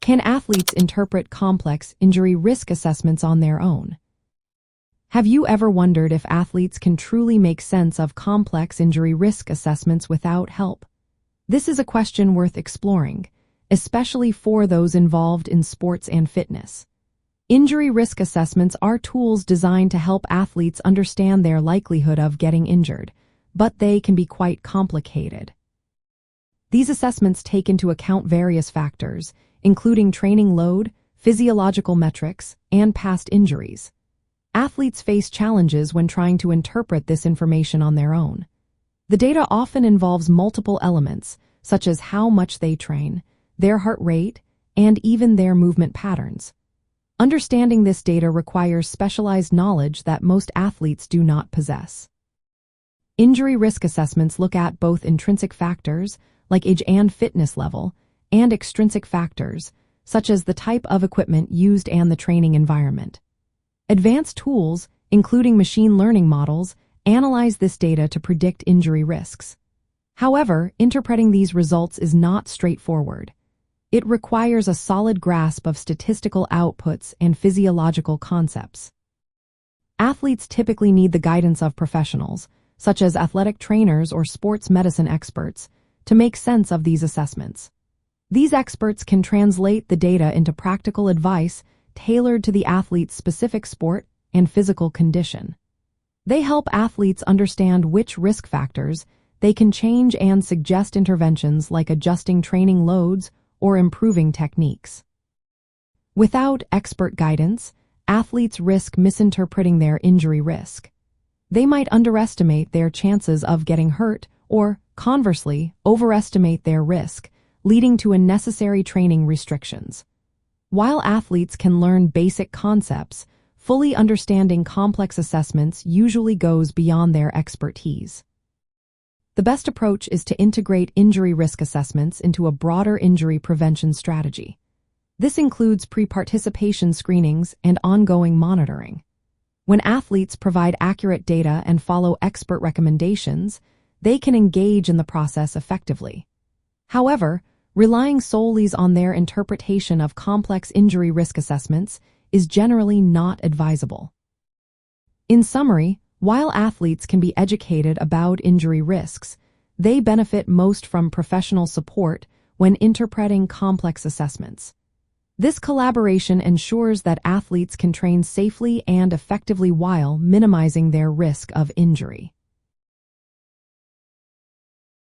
Can athletes interpret complex injury risk assessments on their own? Have you ever wondered if athletes can truly make sense of complex injury risk assessments without help? This is a question worth exploring, especially for those involved in sports and fitness. Injury risk assessments are tools designed to help athletes understand their likelihood of getting injured, but they can be quite complicated. These assessments take into account various factors, including training load, physiological metrics, and past injuries. Athletes face challenges when trying to interpret this information on their own. The data often involves multiple elements, such as how much they train, their heart rate, and even their movement patterns. Understanding this data requires specialized knowledge that most athletes do not possess. Injury risk assessments look at both intrinsic factors, like age and fitness level, and extrinsic factors, such as the type of equipment used and the training environment. Advanced tools, including machine learning models, analyze this data to predict injury risks. However, interpreting these results is not straightforward. It requires a solid grasp of statistical outputs and physiological concepts. Athletes typically need the guidance of professionals, such as athletic trainers or sports medicine experts, to make sense of these assessments. These experts can translate the data into practical advice tailored to the athlete's specific sport and physical condition. They help athletes understand which risk factors they can change and suggest interventions like adjusting training loads or improving techniques. Without expert guidance, athletes risk misinterpreting their injury risk. They might underestimate their chances of getting hurt or, conversely, overestimate their risk, leading to unnecessary training restrictions. While athletes can learn basic concepts, fully understanding complex assessments usually goes beyond their expertise. The best approach is to integrate injury risk assessments into a broader injury prevention strategy. This includes pre-participation screenings and ongoing monitoring. When athletes provide accurate data and follow expert recommendations, they can engage in the process effectively. However, relying solely on their interpretation of complex injury risk assessments is generally not advisable. In summary, while athletes can be educated about injury risks, they benefit most from professional support when interpreting complex assessments. This collaboration ensures that athletes can train safely and effectively while minimizing their risk of injury.